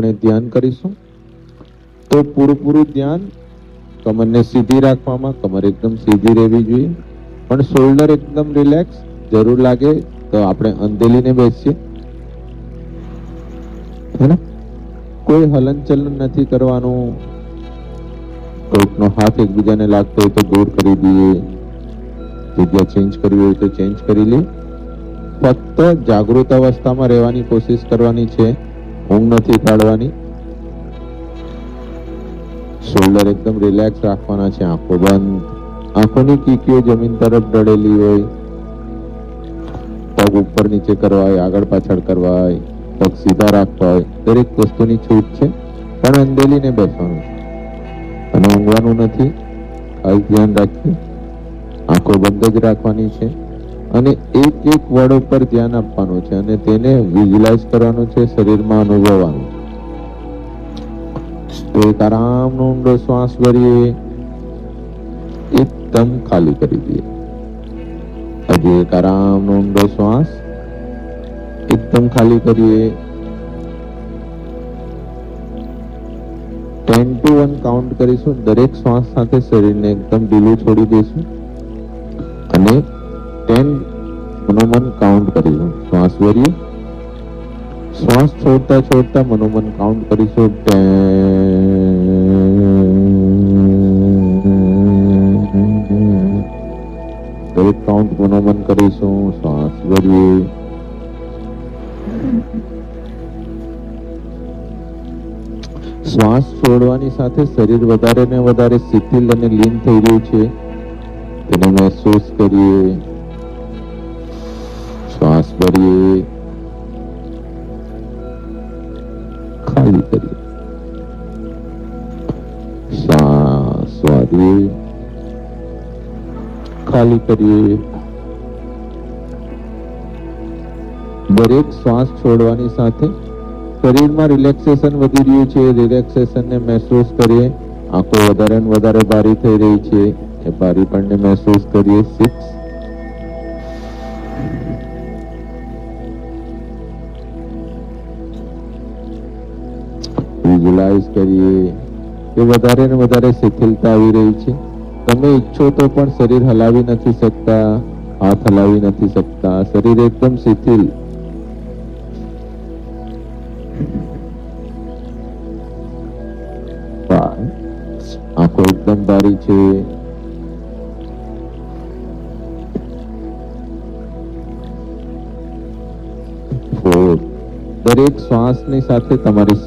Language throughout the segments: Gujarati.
આપણે ધ્યાન કરીશું. તો પૂરું ધ્યાન કમરને સીધી રાખવામાં, કમર એકદમ સીધી રહેવી જોઈએ, પણ શોલ્ડર એકદમ રિલેક્સ. જરૂર લાગે તો આપણે અંધેલીને બેસીએ, હે ને? કોઈ હલનચલન નથી કરવાનું. કોઈકનો હાથ એકબીજાને લાગતો હોય તો દૂર કરી દઈએ, જગ્યા ચેન્જ કરવી હોય તો ચેન્જ કરી લઈએ. ફક્ત જાગૃત અવસ્થામાં રહેવાની કોશિશ કરવાની છે, ઊંઘ નથી કાઢવાની. શોલ્ડર એકદમ રિલેક્સ રાખવાના છે, આંખો બંધ. આંખોની કીકીઓ જમીન તરફ ઢળેલી હોય. પગ ઉપર નીચે કરવા હોય, આગળ પાછળ કરવા હોય, પગ સીધા રાખવા હોય, દરેક વસ્તુની છૂટ છે, પણ અંધેલીને બેસવાનું છે અને ઊંઘવાનું નથી. ખાસ ધ્યાન રાખીએ, આંખો બંધ જ રાખવાની છે અને એક વર્ડ ઉપર ધ્યાન આપવાનું છે અને તેને વિઝ્યુલાઇઝ કરવાનું છે, શરીરમાં અનુભવવાનું છે. તો એક આરામનો ઊંડો શ્વાસ ભરીએ, એકદમ ખાલી કરી દઈએ. હજી એક આરામનો ઊંડો શ્વાસ, એકદમ ખાલી કરીએ. 10 to 1 કાઉન્ટ કરીશું. દરેક શ્વાસ સાથે શરીરને એકદમ ઢીલું છોડી દઈશું અને 10 મનોમન કાઉન્ટ કરીશું. શ્વાસ ભરીએ, શ્વાસ છોડતા મનોમન કાઉન્ટ કરીશું. 10. દરેક કાઉન્ટ મનોમન કરીશું. શ્વાસ ભરીએ, શ્વાસ છોડવાની સાથે શરીર વધારે ને વધારે શિથિલ અને લીન થઈ રહ્યું છે, તેને મહેસૂસ કરીએ. શ્વાસ ભરીએ, ખાલી કરીએ. શ્વાસ વાળીએ, ખાલી કરીએ. દરેક શ્વાસ છોડવાની સાથે શરીરમાં રિલેક્સેશન વધી રહ્યું છે, રિલેક્સેશનને મહેસૂસ કરીએ. આંખો વધારે ને વધારે ભારી થઈ રહી છે, એ ભારીપણને મહેસૂસ કરીએ. 6. વિઝ્યુલાઇઝ કરીએ કે વધારે ને વધારે શિથિલતા આવી રહી છે. તમે ઈચ્છો તો પણ શરીર હલાવી નથી શકતા, હાથ હલાવી નથી શકતા. શરીર એકદમ શિથિલ. આંખો એકદમ ભારી છે. દરેક શ્વાસની સાથે તમારી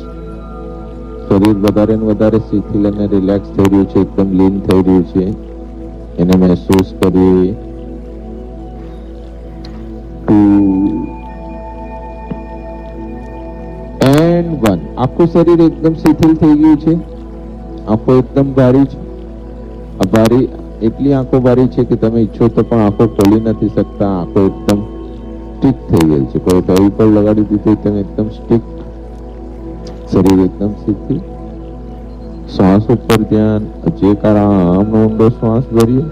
શરીર વધારે ને વધારે શિથિલ અને રિલેક્સ થઈ રહ્યું છે, એકદમ લીન થઈ રહ્યું છે, એને મહેસૂસ કરીએ. 2 and 1. આખું શરીર એકદમ શિથિલ થઈ ગયું છે, આંખો એકદમ ભારી છે. આ ભારી એટલી આંખો ભારી છે કે તમે ઈચ્છો તો પણ આંખો ખોલી નથી શકતા. આંખો એકદમ સ્ટિક થઈ ગઈ છે, કોઈ દહીં પર લગાડી દીધી, તમે એકદમ સ્ટિક. શરીર એકદમ શિથિલ. શ્વાસ ઉપર ધ્યાન. હજી એક આરામનો ઊંડો શ્વાસ ભરીએ,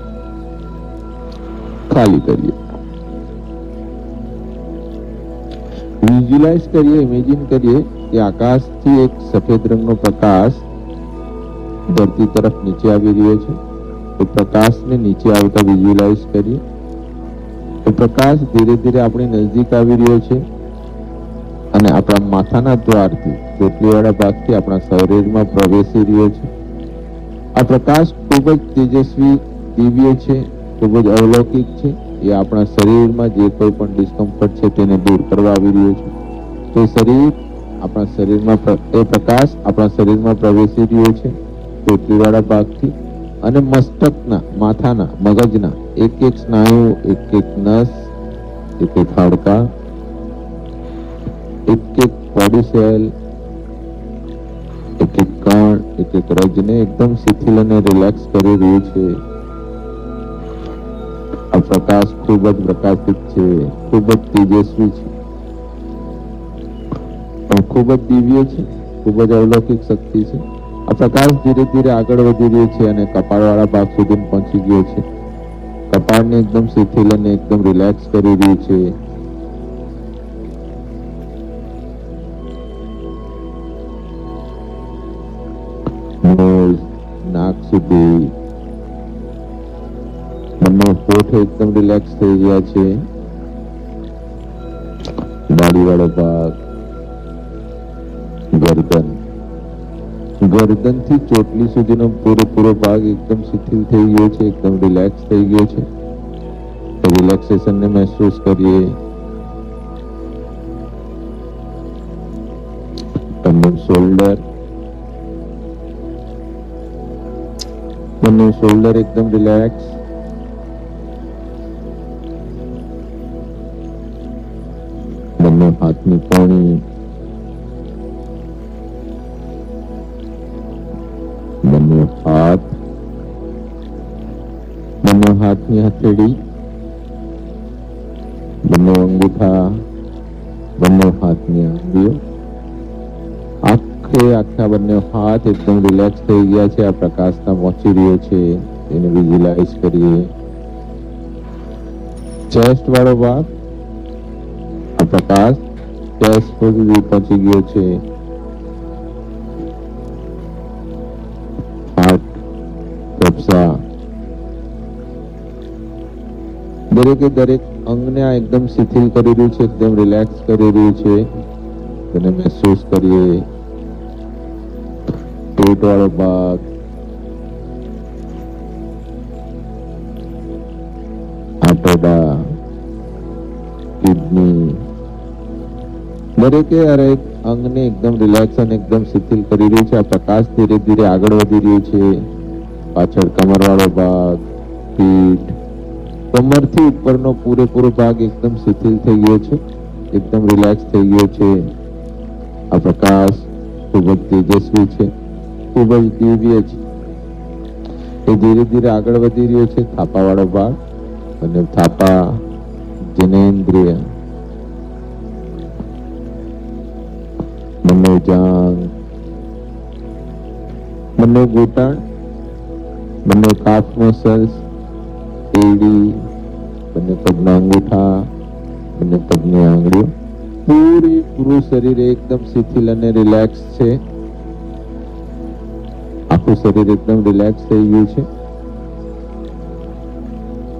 ખાલી કરીએ. વિઝ્યુલાઇઝ કરીએ, ઇમેજિન કરીએ કે આકાશથી એક સફેદ રંગનો પ્રકાશ ધરતી તરફ નીચે આવી રહ્યો છે. એ પ્રકાશને નીચે આવતા વિઝ્યુલાઇઝ કરીએ. એ પ્રકાશ ધીરે ધીરે આપણી નજદીક આવી રહ્યો છે અને આપણા માથાના દ્વારથી, ચોટલીવાળા ભાગથી આપણા શરીરમાં પ્રવેશી રહ્યો છે. આ પ્રકાશ ખૂબ જ તેજસ્વી, દિવ્ય છે, ખૂબ જ અલૌકિક છે. એ આપણા શરીરમાં જે કોઈ પણ ડિસ્કમ્ફર્ટ છે તેને દૂર કરવા આવી રહ્યો છે. તો શરીર આપણા શરીરમાં, એ પ્રકાશ આપણા શરીરમાં પ્રવેશી રહ્યો છે ચોટલીવાળા ભાગથી અને મસ્તકના, માથાના, મગજના એક સ્નાયુ, એક નસ, એક હાડકા, એક બોડી સેલ, એક કણ, એક રજને એકદમ શિથિલ અને રિલેક્સ કરી રહ્યું છે. આ પ્રકાશ ખૂબ જ પ્રકાશિત છે, ખૂબ જ તેજસ્વી છે, પણ ખૂબ જ દિવ્ય છે, ખૂબ જ અલૌકિક શક્તિ છે. આ પ્રકાશ ધીરે ધીરે આગળ વધી રહ્યો છે અને કપાળવાળા ભાગ સુધી પહોંચી ગયો છે. કપાળને એકદમ શિથિલ અને એકદમ રિલેક્સ કરી રહ્યું છે. સુધી. બંને હોઠ એકદમ રિલેક્સ થઈ ગયા છે. દાઢીવાળો ભાગ, ગરદન થી ચોટલી સુધીનો પૂરેપૂરો ભાગ એકદમ શિથિલ થઈ ગયો છે, એકદમ રિલેક્સ થઈ ગયો છે. રિલેક્સેશન ને મહેસૂસ કરીએ. બંને શોલ્ડર એકદમ રિલેક્સ. બંને હાથની કોણી, બંને હાથની હથેળી, બંને અંગૂઠા, બંને હાથની આંગળીઓ, આખા બંને હાથ એકદમ રિલેક્સ થઈ ગયા છે. આ પ્રકાશના પહોંચી રહ્યો છે, એને વિઝ્યુલાઇઝ કરીએ. ચેસ્ટ વાળો ભાગ, આ પ્રકાશ ચેસ્ટ સુધી પહોંચી ગયો છે. હાર્ટ, ફેફસા, દરેક અંગને આ એકદમ શિથિલ કરી રહ્યું છે, એકદમ રિલેક્સ કરી રહ્યું છે. તેને મહેસૂસ કરીએ. પેટ વાળો ભાગ, આંતરડા, કિડની, દરેકે અંગને એકદમ રિલેક્સ અને એકદમ શિથિલ કરી રહ્યું છે. આ પ્રકાશ ધીરે ધીરે આગળ વધી રહ્યું છે. પાછળ કમર વાળો ભાગ, પીઠ, કમરથી ઉપરનો પૂરેપૂરો ભાગ એકદમ શિથિલ થઈ ગયો છે, એકદમ રિલેક્સ થઈ ગયો છે. આ પ્રકાશ ખૂબ જ તેજસ્વી છે, ખૂબ જ દિવ્ય છે. એ ધીરે ધીરે આગળ વધી રહ્યો છે. થાપા વાળો ભાગ અને થાપા, જનેન્દ્રિય, બંને જાંઘ, બંને ઘૂંટણ, બંને કાફ મસલ્સ, એડી, બંને પગના અંગૂઠા, બંને પગની આંગળીઓ, પૂરું શરીર એકદમ શિથિલ અને રિલેક્સ છે. આખું શરીર એકદમ રિલેક્સ થઈ ગયું છે.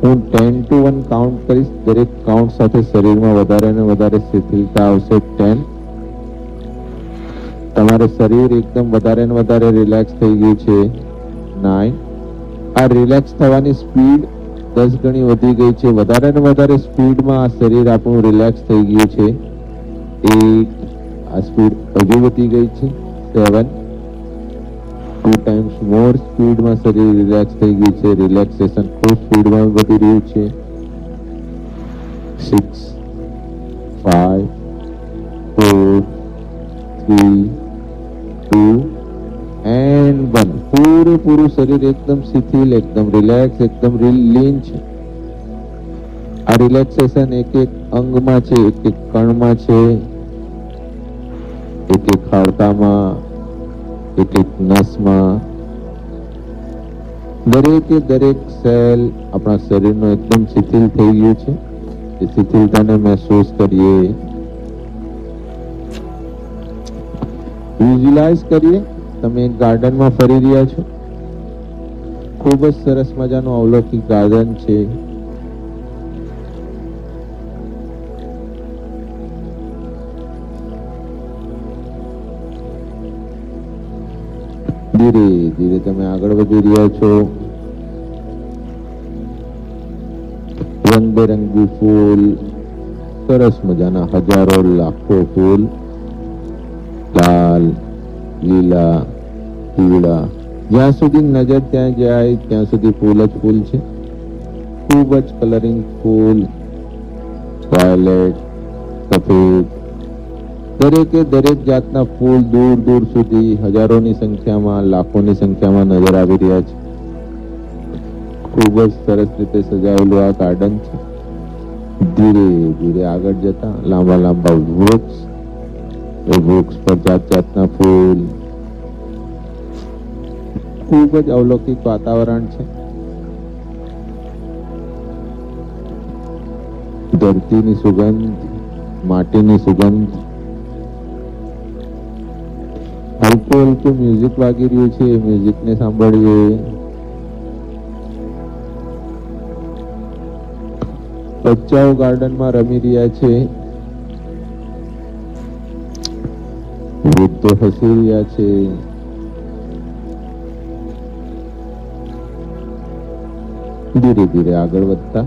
હું 10 to 1 કાઉન્ટ કરીશ. દરેક કાઉન્ટ સાથે શરીરમાં વધારે અને વધારે શિથિલતા આવશે. 10. તમારું શરીર એકદમ વધારે ને વધારે રિલેક્સ થઈ ગયું છે. 9. આ રિલેક્સ થવાની સ્પીડ 10 ગણી વધી ગઈ છે. વધારે ને વધારે સ્પીડમાં આ શરીર આપણું રિલેક્સ થઈ ગયું છે. 8. આ સ્પીડ હજુ વધી ગઈ છે. 7. 2 times more સ્પીડમાં શરીર રિલેક્સ થઈ ગયું છે. રિલેક્સેશન ખૂબ સ્પીડમાં વધી રહ્યું છે. 6, 5, 4, 3, 2 and 1. પૂરું શરીર એકદમ શિથિલ, એકદમ રિલેક્સ, એકદમ લીન છે. આ રિલેક્સેશન એક અંગમાં છે, એક કણમાં છે, એક હાડકામાં, એક નસમાં, દરેક સેલ આપણા શરીરનો એકદમ શિથિલ થઈ ગયું છે. એ શિથિલતાને મહેસૂસ કરીએ. વિઝ્યુલાઇઝ કરીએ તમે એક ગાર્ડનમાં ફરી રહ્યા છો. ખૂબ જ સરસ મજાનું અવલૌકિક ગાર્ડન છે. ધીરે ધીરે તમે આગળ વધી રહ્યા છો. રંગબેરંગી ફૂલ, સરસ મજાના હજારો લાખો ફૂલ, લાલ, લીલા, પીળા, જ્યાં સુધી નજર ત્યાં જાય ત્યાં સુધી ફૂલ જ ફૂલ છે. ખૂબ જ કલરિંગ ફૂલ, વાયોલેટ, સફેદ, દરેક જાતના ફૂલ દૂર દૂર સુધી હજારોની સંખ્યામાં, લાખોની સંખ્યામાં નજર આવી રહ્યા છે. ખૂબ જ સરસ રીતે સજાવેલું આ ગાર્ડન છે. ધીરે ધીરે આગળ જતા લાંબા વૃક્ષ, એ વૃક્ષ પર જાતના ફૂલ, ખૂબ જ અવલૌકિક વાતાવરણ છે. ધરતીની સુગંધ, માટીની સુગંધ, હલકું મ્યુઝિક વાગી રહ્યું છે. મ્યુઝિકને સાંભળીએ. બચ્ચાઓ ગાર્ડનમાં રમી રહ્યા છે, વૃદ્ધો હસી રહ્યા છે, ધીરે ધીરે આગળ વધતા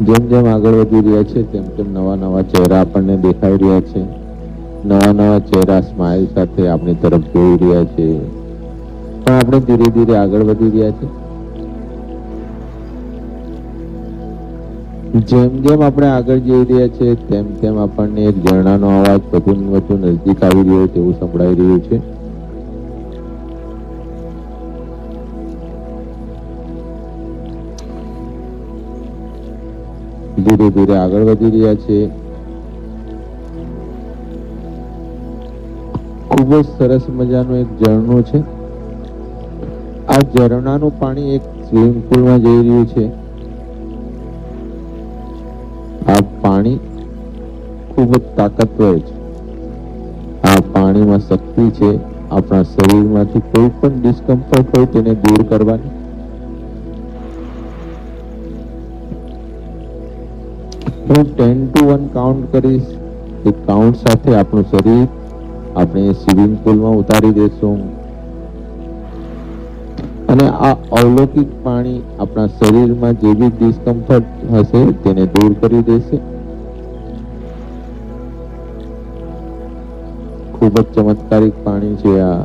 જેમ જેમ આગળ વધી રહ્યા છે તેમ તેમ નવા નવા ચહેરા આપણને દેખાઈ રહ્યા છે, નવા નવા ચહેરા સ્માઇલ સાથે આપણી તરફ જોઈ રહ્યા છે, પણ આપણે ધીરે ધીરે આગળ વધી રહ્યા છે. જેમ જેમ આપણે આગળ જઈ રહ્યા છે તેમ તેમ આપણને એક ઝરણાનો અવાજ વધુ ને વધુ નજીક આવી રહ્યો તેવું સંભળાઈ રહ્યું છે. ધીરે ધીરે આગળ વધી રહ્યા છે. ખૂબ જ સરસ મજાનું એક ઝરણું છે. આ ઝરણાનું પાણી એક સ્વિમિંગ પુલમાં જઈ રહ્યું છે. આ પાણી ખૂબ જ તાકાતવર છે. આ પાણીમાં શક્તિ છે આપણા શરીરમાંથી કોઈ પણ ડિસ્કમ્ફર્ટ હોય તેને દૂર કરવાની. હું 10 to 1 કાઉન્ટ કરીશ. એ કાઉન્ટ સાથે આપણું શરીર આપણે સ્વિમિંગ પુલમાં ઉતારી દેશું અને આ અલૌકિક પાણી આપણા શરીરમાં જે બી ડિસ્કમ્ફર્ટ હશે તેને દૂર કરી દેશે. ખૂબ જ ચમત્કારિક પાણી છે આ.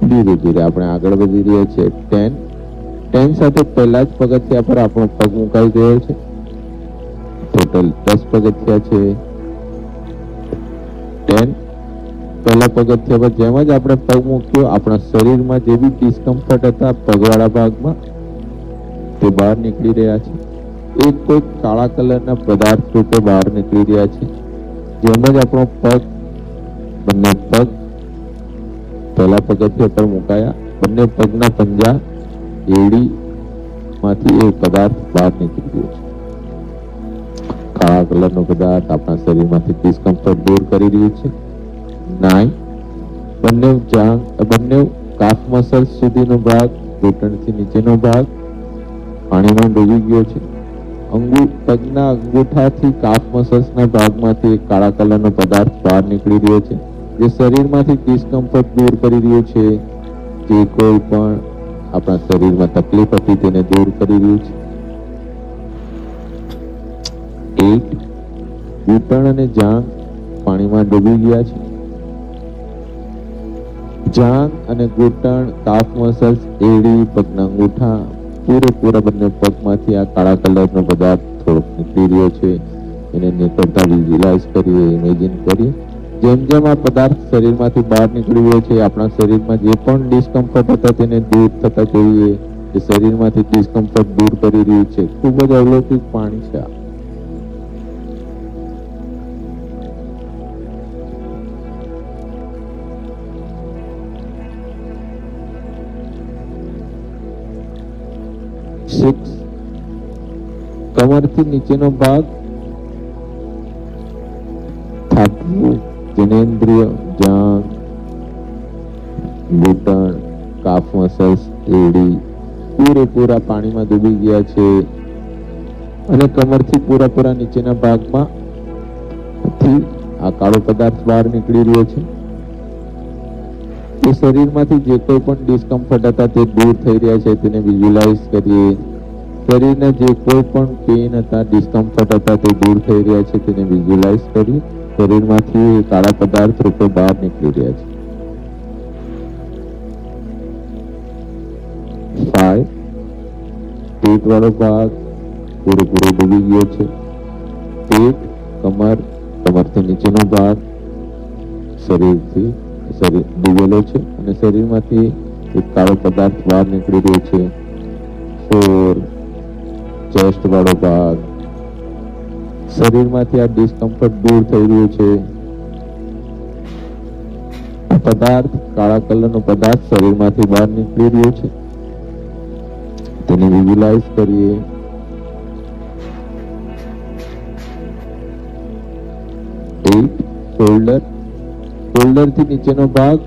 ધીરે ધીરે આપણે આગળ વધી રહ્યા છીએ. 10 સાથે પહેલા જ પગથિયા પર આપણો પગ મુકાઈ ગયો છે. ટોટલ 10 પગથિયા છે. 10 પહેલા પગથિયા પર જેમ જ આપણે પગ મૂક્યો આપણા શરીરમાં જે બી ડિસ્કમ્ફર્ટ હતા પગવાળા ભાગમાં તે બહાર નીકળી રહ્યા છે. એક કોઈ કાળા કલરના પદાર્થ રૂપે બહાર નીકળી રહ્યા છે. જેમ જ આપણો પગ બંને પગ પહેલા પગથિયા પર મુકાયા, બંને પગના પંજા એડીમાંથી એ પદાર્થ બહાર નીકળી ગયો છે. કાળા કલરનો પદાર્થ આપણા શરીરમાંથી ડિસ્કમ્ફર્ટ દૂર કરી રહ્યું છે. 9 બંને કાફ મસલ્સ સુધીનો ભાગ, ઘૂંટણથી નીચેનો ભાગ પાણીમાં ડૂબી ગયો છે. પગના અંગૂઠાથી કાફ મસલ્સના ભાગમાંથી એક કાળા કલરનો પદાર્થ બહાર નીકળી રહ્યો છે, જે શરીરમાંથી ડિસ્કમ્ફર્ટ દૂર કરી રહ્યું છે. જે કોઈ પણ આપણા શરીરમાં તકલીફ હતી તેને દૂર કરી રહ્યું છે. 8 ઘૂંટણ અને જાંઘ પાણીમાં ડૂબી ગયા છે. જાંઘ અને ઘૂંટણ, કાફ મસલ્સ, એડી, પગના અંગૂઠા પૂરેપૂરા બંને પગમાંથી આ કાળા કલરનો પદાર્થ થોડોક નીકળી રહ્યો છે. એને નીકળતા વિઝ્યુઅલાઇઝ કરીએ, ઇમેજિન કરીએ. જેમ જેમ આ પદાર્થ શરીરમાંથી બહાર નીકળી રહ્યો છે આપણા શરીરમાં જે પણ ડિસ્કમ્ફર્ટ હતા તેને દૂર થતા જોઈએ. એ શરીરમાંથી ડિસ્કમ્ફર્ટ દૂર કરી રહ્યું છે. ખૂબ જ અલૌકિક પાણી છે આ. કમરથી નીચેનો ભાગ, છાતી, જનેન્દ્રિય, જાંઘ, ઘૂંટણ, કાફ મસલ્સ, એડી પૂરેપૂરા પાણીમાં ડૂબી ગયા છે અને કમરથી પૂરેપૂરા નીચેના ભાગમાં આ કાળો પદાર્થ બહાર નીકળી રહ્યો છે. એ શરીરમાંથી જે કોઈ પણ ડિસ્કમ્ફર્ટ હતા તે દૂર થઈ રહ્યા છે તેને વિઝ્યુઅલાઇઝ કરીએ. શરીરના જે કોઈ પણ પેઇન હતા, ડિસ્કમ્ફર્ટ હતા તે દૂર થઈ રહ્યા છે તેને વિઝ્યુઅલાઇઝ કરીએ. શરીરમાંથી કાળા પદાર્થ રૂપે બહાર નીકળી રહ્યા છે. 5 પેટ વાળો ભાગ પૂરેપૂરો ડૂબી ગયો છે. પેટ, કમરથી નીચેનો ભાગ શરીર ડૂબેલો છે અને શરીરમાંથી એક કાળો પદાર્થ બહાર નીકળી રહ્યો છે. 4 ચેસ્ટ વાળો ભાગ, શરીરમાંથી આ ડિસ્કમ્ફર્ટ દૂર થઈ રહ્યું છે. આ પદાર્થ, કાળા કલરનો પદાર્થ શરીરમાંથી બહાર નીકળી રહ્યો છે તેને વિઝ્યુઅલાઇઝ કરીએ. 8 શોલ્ડરથી નીચેનો ભાગ,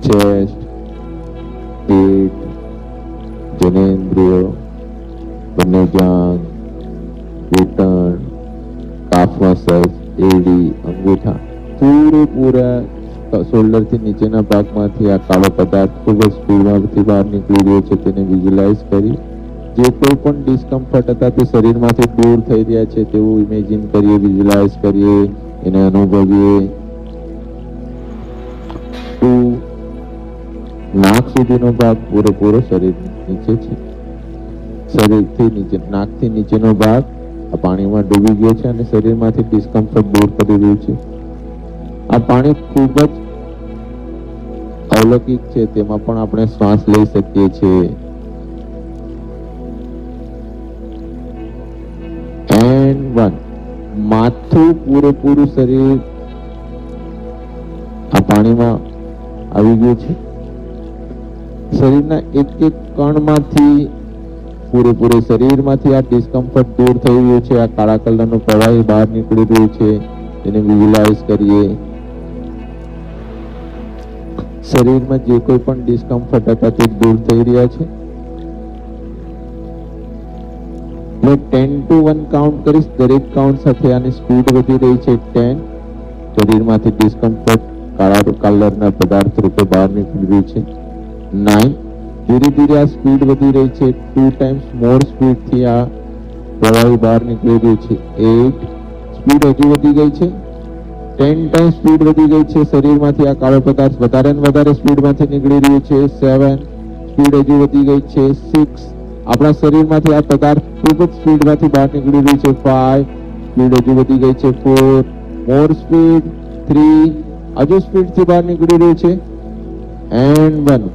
ચેસ્ટ, પેટ, જનેન્દ્રિય, એડી, અંગૂઠા પૂરેપૂરા શોલ્ડર થી નીચેના ભાગમાંથી આ કાળો પદાર્થ ખૂબ જ સ્પીડમાંથી બહાર નીકળી રહ્યો છે તેને વિઝ્યુઅલાઇઝ કરી જે કોઈ પણ ડિસ્કમ્ફર્ટ હતા તે શરીરમાંથી દૂર થઈ રહ્યા છે તેવું ઇમેજિન કરીએ, વિઝ્યુઅલાઇઝ કરીએ, એને અનુભવીએ. 2 નાક સુધીનો ભાગ પૂરેપૂરો શરીર નીચે છે. શરીરથી નીચે, નાકથી નીચેનો ભાગ આ પાણીમાં ડૂબી ગયો છે અને શરીરમાંથી ડિસ્કમ્ફર્ટ દૂર કરી રહ્યું છે. આ પાણી ખૂબ જ અલૌકિક છે, તેમાં પણ આપણે શ્વાસ લઈ શકીએ છીએ. એન્ડ 1 માથું પૂરેપૂરું શરીર આ પાણીમાં આવી ગયું છે. શરીરના એક એક કણમાંથી પૂરેપૂરે શરીરમાંથી આ ડિસ્કમ્ફર્ટ દૂર થઈ રહ્યું છે. આ કાળા કલરનું પ્રવાહી બહાર નીકળી રહ્યું છે, તેને વિઝ્યુઅલાઇઝ કરીએ. શરીરમાં જે કોઈ પણ ડિસ્કમ્ફર્ટ હતા તે દૂર થઈ રહ્યા છે. મેં 10 to 1 કાઉન્ટ કરીશ. દરેક કાઉન્ટ સાથે આની સ્પીડ વધી રહી છે. 10 શરીરમાંથી ડિસ્કમ્ફર્ટ કાળા કલરના પદાર્થ રૂપે બહાર નીકળી રહ્યું છે. 9 ધીરે ધીરે આ સ્પીડ વધી રહી છે. 2 times મોર સ્પીડથી આ પ્રવાહી બહાર નીકળી રહ્યું છે. 8 સ્પીડ હજુ વધી ગઈ છે. 10 times સ્પીડ વધી ગઈ છે. શરીરમાંથી આ કાળો પદાર્થ વધારે ને વધારે સ્પીડમાંથી નીકળી રહ્યું છે. 7 સ્પીડ હજુ વધી ગઈ છે. 6 આપણા શરીરમાંથી આ પદાર્થ ખૂબ જ સ્પીડમાંથી બહાર નીકળી રહ્યું છે. 5 સ્પીડ હજુ વધી ગઈ છે. 4 મોર સ્પીડ. 3 હજુ સ્પીડથી બહાર નીકળી રહ્યું છે. એન્ડ 1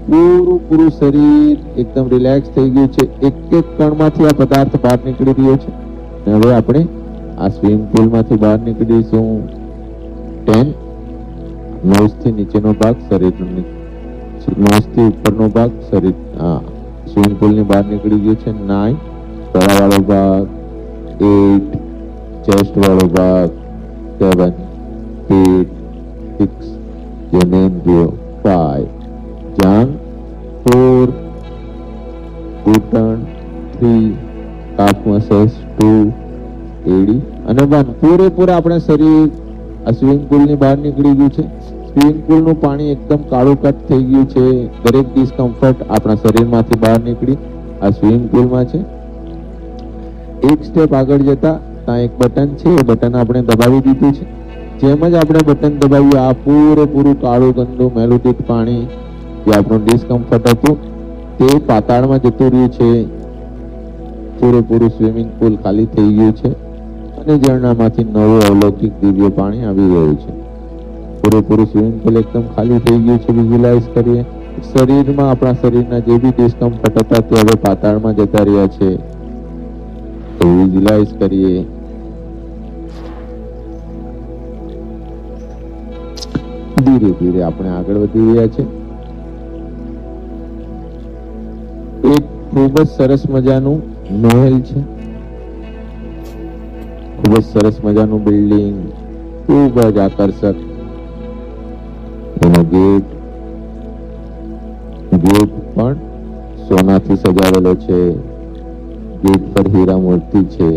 પૂરું શરીર એકદમ રિલેક્સ થઈ ગયું છે. એક એક કણમાંથી આ પદાર્થ બહાર નીકળી રહ્યો છે. હવે આપણે આ સ્વિમિંગ પુલમાંથી બહાર નીકળીશું. 10 નોઝથી નીચેનો ભાગ શરીરનો, નોઝથી ઉપરનો ભાગ શરીર સ્વિમિંગ પુલની બહાર નીકળી ગયો છે. 9 તળાવાળો ભાગ. 8 ચેસ્ટ વાળો ભાગ. 7 પેટ. 6 જનેન્દ્રિયો. 5 જાંઘ. 4 ઘૂંટણ. 3 કાફ મસલ્સ. 2 એડી અને 1 પૂરેપૂરા આપણે શરીર આ સ્વિમિંગ પુલની બહાર નીકળી ગયું છે. સ્વિમિંગ પુલનું પાણી એકદમ કાળું કટ થઈ ગયું છે. દરેક ડિસ્કમ્ફર્ટ આપણા શરીરમાંથી બહાર નીકળી આ સ્વિમિંગ પુલમાં છે. એક સ્ટેપ આગળ જતા ત્યાં એક બટન છે, એ બટન આપણે દબાવી દીધું છે. જેમ જ આપણે બટન દબાવ્યું આ પૂરેપૂરું કાળું ગંદુ મેલુડિક પાણી જે આપણું ડિસ્કમ્ફર્ટ હતું તે પાતાળમાં જતું રહ્યું છે. પૂરેપૂરું સ્વિમિંગ પુલ ખાલી થઈ ગયું છે અને ઝરણામાંથી નવું અલૌકિક દિવ્ય પાણી આવી રહ્યું છે. પૂરેપૂરું સ્વિમિંગ પુલ એકદમ ખાલી થઈ ગયું છે. વિઝ્યુઅલાઇઝ કરીએ. શરીરમાં આપણા શરીરના જે બી ડિસ્કમ્ફર્ટ હતા તે હવે પાતાળમાં જતા રહ્યા છે. તો વિઝ્યુઅલાઇઝ કરીએ. ધીરે ધીરે આપણે આગળ વધી રહ્યા છે. એક ખૂબ જ સરસ મજાનું મહેલ છે. ખૂબ જ સરસ મજાનું બિલ્ડિંગ, ખૂબ જ આકર્ષક. એનો ગેટ પણ સોનાથી સજાવેલો છે. ગેટ પર હીરા મોતી છે.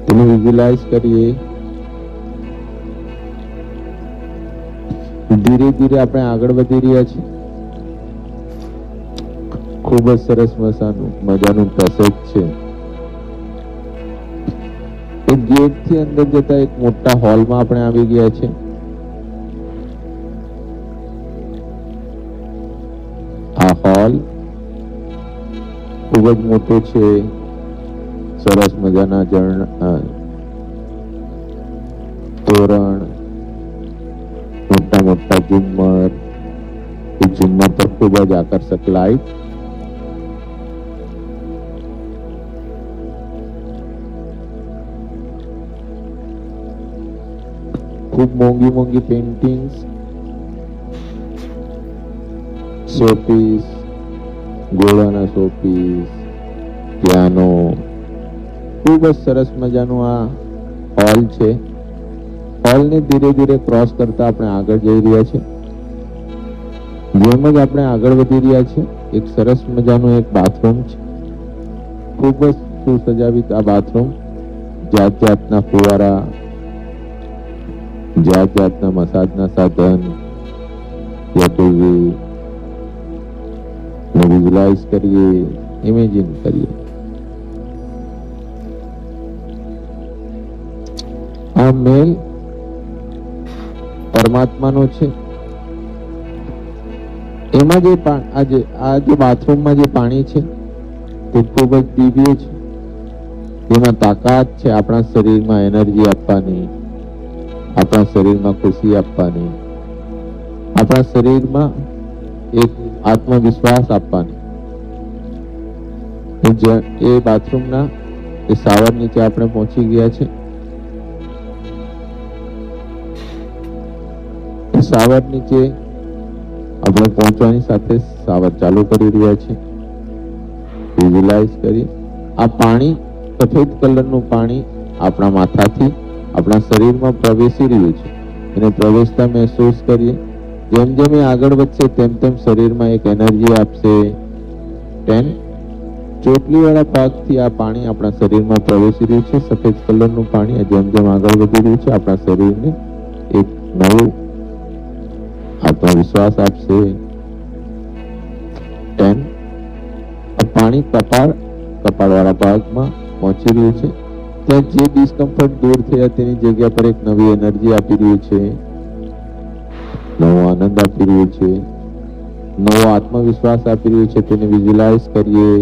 તેને વિઝ્યુઅલાઇઝ કરીએ. ધીરે ધીરે આપણે આગળ વધી રહ્યા છીએ. ખૂબ જ સરસ મજાનું પેસેજ છે. એક ગેટ થી અંદર જતા એક મોટા હોલમાં આપણે આવી ગયા છે. આ હોલ ખૂબ જ મોટો છે. સરસ મજાના તોરણ, મોટા મોટા ઝુમ્મર, એ ઝુમ્મર પર ખૂબ જ આકર્ષક લાઈટ. ખૂબ મોંઘી મોંઘી પેઇન્ટિંગ્સ, શોપીસ, ઘોડાના શોપીસ, પિયાનો. ખૂબ જ સરસ મજાનું આ હોલ છે. હોલને ધીરે ધીરે ક્રોસ કરતા આપણે આગળ જઈ રહ્યા છીએ. જેમ જ આપણે આગળ વધી રહ્યા છીએ એક સરસ મજાનું એક બાથરૂમ છે. ખૂબ જ સુસજાવિત આ બાથરૂમ. જાત જાતના ફુવારા, જાત જાતના મસાજના સાધન या कोई विजुलाइज करिए, इमेजिन करिए। आ मेल परमात्माનો છે। એમાં જે બાથરૂમમાં જે પાણી છે તે ખૂબ જ દિવ્ય છે। તેમાં તાકાત છે આપણા શરીરમાં એનર્જી આપવાની, આપણા શરીરમાં ખુશી આપવાની, આપણા શરીરમાં એક આત્મવિશ્વાસ આપવાની। એ બાથરૂમના એ શાવર નીચે આપણે પહોંચી ગયા છે। શાવર નીચે આપણે પહોંચવાની સાથે શાવર ચાલુ કરી રહ્યા છે। વિઝ્યુલાઇઝ કરી આ પાણી સફેદ કલરનું પાણી આપણા માથાથી આપણા શરીરમાં પ્રવેશી રહ્યું છે। એને પ્રવેશતા મહેસૂસ કરીએ। જેમ જેમ એ આગળ વધશે તેમ તેમ શરીરમાં એક એનર્જી આપશે। 10 ચોટલીવાળા ભાગથી આ પાણી આપણા શરીરમાં પ્રવેશી રહ્યું છે। સફેદ કલરનું પાણી જેમ જેમ આગળ વધી રહ્યું છે આપણા શરીરને એક નવો આત્મવિશ્વાસ આપશે। 10 આ પાણી કપાળવાળા ભાગમાં પહોંચી રહ્યું છે। ત્યાં જે ડિસ્કમ્ફર્ટ દૂર થયા તેની જગ્યા પર એક નવી એનર્જી આપી રહ્યું છે, નવો આનંદ આપી રહ્યું છે, નવો આત્મવિશ્વાસ આપી રહ્યું છે। તેને વિઝ્યુલાઇઝ કરીએ।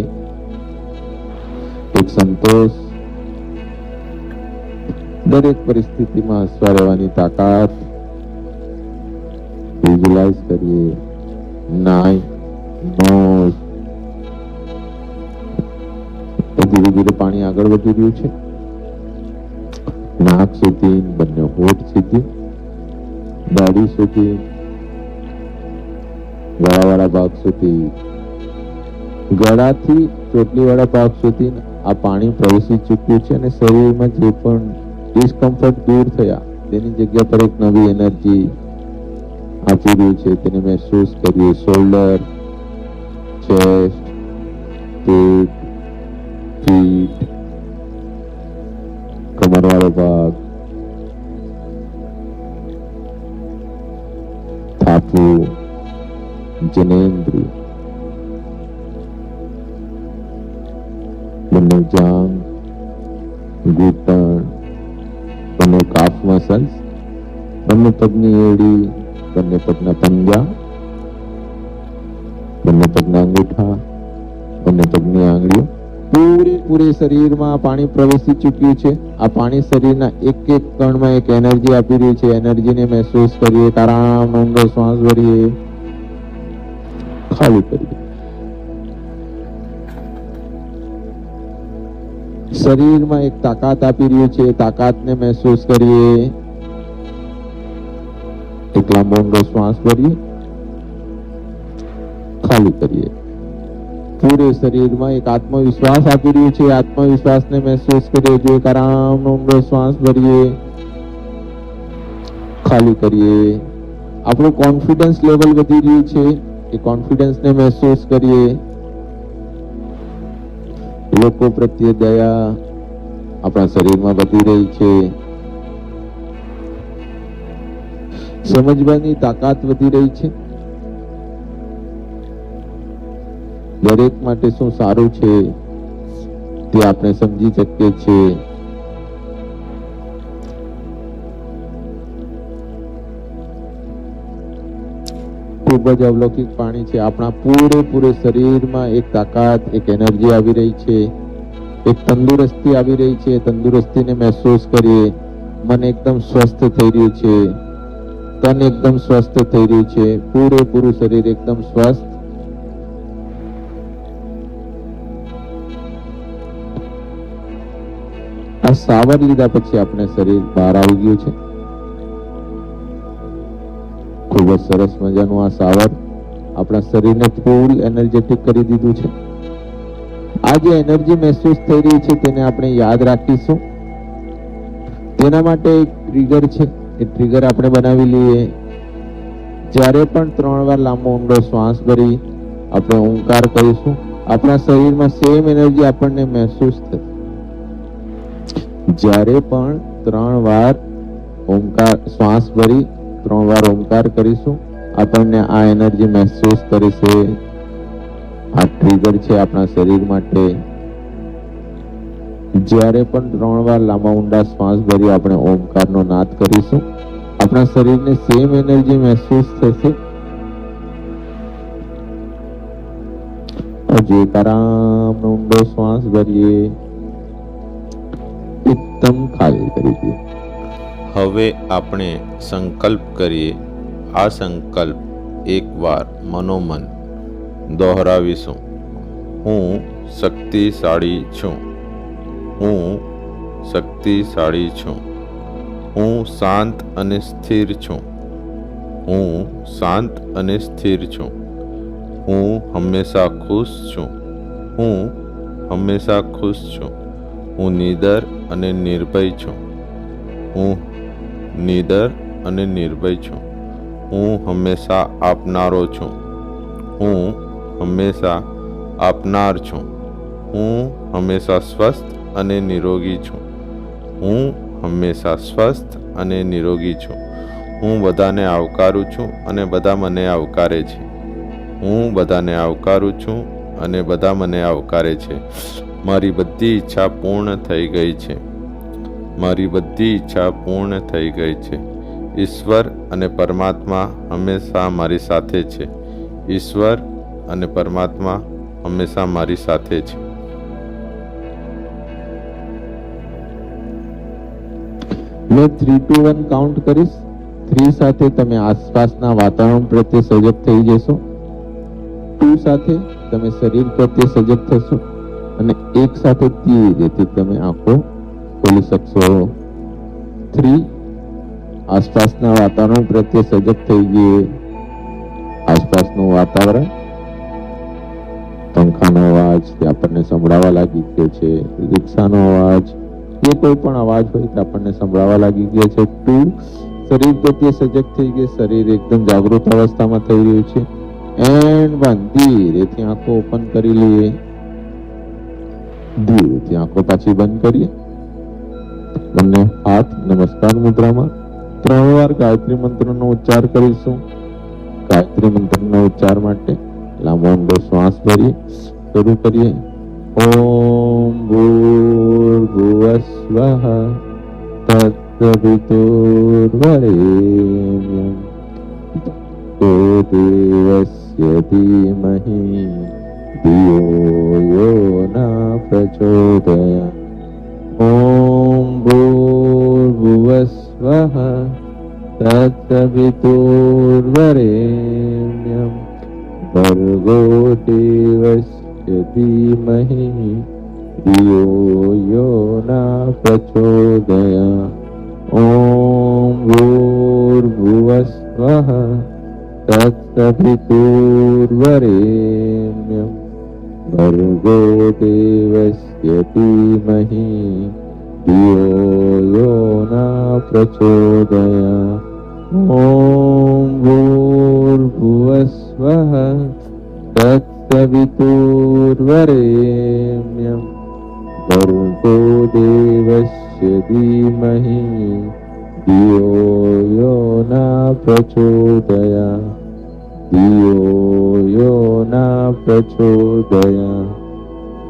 એક સંતોષ, દરેક પરિસ્થિતિમાં હસવા રહેવાની તાકાત વિઝ્યુલાઇઝ કરીએ। નાઈ નોઝ ધીરે ધીરે પાણી આગળ વધી રહ્યું છે। નાક સુધી, બંને હોઠ સુધી, દાઢી સુધી, ગળાવાળા ભાગ સુધી, ગળાથી ચોટલીવાળા ભાગ સુધી આ પાણી પ્રવેશી ચૂક્યું છે અને શરીરમાં જે પણ ડિસ્કમ્ફર્ટ દૂર થયા તેની જગ્યા પર એક નવી એનર્જી આપી રહ્યું છે। તેને મહેસૂસ કરીએ। શોલ્ડર, ચેસ્ટ, પેટ, ફીટ, કમરવાળો ભાગ, થાપુ, જનેન્દ્રિય, બંને જાંઘ, ઘૂંટણ, બંને કાફ મસલ્સ, બંને પગની એડી, બંને પગના પંજા, બંને પગના અંગૂઠા, બંને પગની આંગળીઓ, પૂરે શરીરમાં પાણી પ્રવેશી ચૂક્યું છે। આ પાણી શરીરના એક એક કણમાં એક એનર્જી આપી રહ્યું છે। એનર્જીને મહેસૂસ કરીએ। આરામ ઊંડો શ્વાસ ભરીએ, ખાલી કરીએ। શરીરમાં એક તાકાત આપી રહ્યું છે। તાકાતને મહેસૂસ કરીએ। એક લાંબો ઊંડો શ્વાસ ભરીએ, ખાલી કરીએ। पूरे शरीर में एक आत्मविश्वास आपी रह्यो छे। आत्मविश्वास ने महसूस करिए। जो एक आराम ऊंडो श्वास भरीए, खाली करिए। આપણો કોન્ફિડન્સ લેવલ વધી રહ્યું છે। એ કોન્ફિડન્સ ને મહેસૂસ કરીએ। લોકો પ્રત્યે દયા આપણા શરીરમાં વધી રહી છે। સમજવાની તાકાત વધી રહી છે। દરેક માટે શું સારું છે તે આપણે સમજી શકીએ છીએ। ખૂબ જ અવલૌકિક પાણી છે। આપણા પૂરેપૂરે શરીરમાં એક તાકાત, એક એનર્જી આવી રહી છે। એક તંદુરસ્તી આવી રહી છે। તંદુરસ્તીને મહેસૂસ કરીએ। મન એકદમ સ્વસ્થ થઈ રહ્યું છે। તન એકદમ સ્વસ્થ થઈ રહ્યું છે। પૂરેપૂરું શરીર એકદમ સ્વસ્થ। આ સાવર લીધા પછી આપણે શરીર બહાર આવી ગયું છે। ખૂબ જ સરસ મજાનું આ સાવર આપણા શરીરને ફૂલ એનર્જેટિક કરી દીધું છે। આ જે એનર્જી મહેસૂસ થઈ રહી છે તેને આપણે યાદ રાખીશું। તેના માટે એક ટ્રિગર છે। એ ટ્રિગર આપણે બનાવી લઈએ। જ્યારે પણ 3 વાર લાંબો ઊંડો શ્વાસ ભરી આપણે ઓંકાર કહીશું, આપણા શરીરમાં સેમ એનર્જી આપણને મહેસૂસ થશે। જ્યારે પણ 3 વાર ઓમકાર શ્વાસ ભરી 3 વાર ઓમકાર કરીશું, આપણને આ એનર્જી મહેસૂસ કરીશે. આ ટ્રિગર છે આપણા શરીર માટે. જ્યારે પણ 3 વાર લાંબા ઊંડા શ્વાસ ભરી આપણે ઓમકારનો નાદ કરીશું, આપણા શરીરને સેમ એનર્જી મહેસૂસ થશે. હજુ એક આરામનો ઊંડો શ્વાસ ભરીએ, એકદમ ખાલી કરી દઈએ. હવે આપણે સંકલ્પ કરીએ. આ સંકલ્પ એકવાર મનોમન દોહરાવીશું. હું શક્તિશાળી છું. હું શક્તિશાળી છું. હું શાંત અને સ્થિર છું. હું શાંત અને સ્થિર છું. હું હંમેશા ખુશ છું. હું હંમેશા ખુશ છું. હું નિડર અને નિર્ભય છું. હું નિડર અને નિર્ભય છું. હું હંમેશા આપનારો છું. હું હંમેશા આપનાર છું. હું હંમેશા સ્વસ્થ અને નિરોગી છું. હું હંમેશા સ્વસ્થ અને નિરોગી છું. હું બધાને આવકારું છું અને બધા મને આવકારે છે. હું બધાને આવકારું છું અને બધા મને આવકારે છે. મારી બધી ઈચ્છા પૂર્ણ થઈ ગઈ છે. મારી બધી ઈચ્છા પૂર્ણ થઈ ગઈ છે. ઈશ્વર અને પરમાત્મા હંમેશા મારી સાથે છે. ઈશ્વર અને પરમાત્મા હંમેશા મારી સાથે છે. મેં 3, 2, 1 કાઉન્ટ કરીશ. 3 સાથે તમે આસપાસના વાતાવરણ પ્રત્યે સજગ થઈ જશો. 2 સાથે તમે શરીર પ્રત્યે સજગ થશો અને 1 સાથે ધીરેથી તમે આંખો ખોલી શકશો. 3 આસપાસના વાતાવરણ પ્રત્યે સજગ થઈ ગયે. આસપાસનું વાતાવરણ, પંખાનો અવાજ તે આપણને સંભળાવા લાગી ગયો છે. રિક્ષાનો અવાજ, એ કોઈ પણ અવાજ હોય તે આપણને સંભળાવા લાગી ગયો છે. 2 શરીર પ્રત્યે સજગ થઈ ગયે. શરીર એકદમ જાગૃત અવસ્થામાં થઈ રહ્યું છે. એન્ડ 1 ધીરેથી આંખો ઓપન કરી લઈએ. ધીરેથી આંખો પાછી બંધ કરીએ. બંને હાથ નમસ્કાર મુદ્રામાં 3 વાર ગાયત્રી મંત્રનો ઉચ્ચાર કરીશું. ગાયત્રી મંત્રના ઉચ્ચાર માટે લાંબો ઊંડો શ્વાસ ભરીએ. શરૂ કરીએ. ઓમ ભૂર્ભુવસ્વઃ તત્સવિતુર્વરેણ્યં દેવસ્ય ધીમહિ ધિયો યો ન પ્રચોદયાત. ઓમ ભૂર્ભુવસ્વઃ તત્સવિતુર્વરેણ્યં ભર્ગો દેવસ્ય ધીમહિ ધિયો યો ન પ્રચોદયાત. ઓમ ભૂર્ભુવસ્વઃ તત્સવિતુર્વરેણ્યં ભર્ગો દેવસ્ય ધીમહિ ધિયો યો ન પ્રચોદયાત. ઓમ ભૂર્ભુવસ્વઃ તત્સવિતુર્વરેણ્યં ભર્ગો દેવસ્ય ધીમહિ ધિયો યો ન પ્રચોદયાત. ધિયો યો ન પ્રચોદયાત.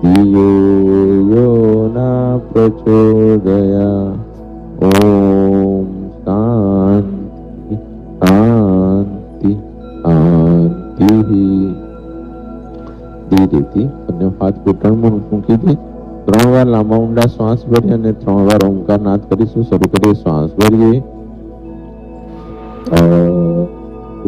ધિયો યો ન પ્રચોદયાત. ઓમ શાંતિ શાંતિ શાંતિ. ધીરેથી બંને હાથ ઘૂંટણમાં મૂકી દે. 3 વાર લાંબા ઊંડા શ્વાસ ભરીએ અને 3 વાર ઓમકાર નાદ કરીશું. શરૂ કરીએ. શ્વાસ ભરીએ. ઓ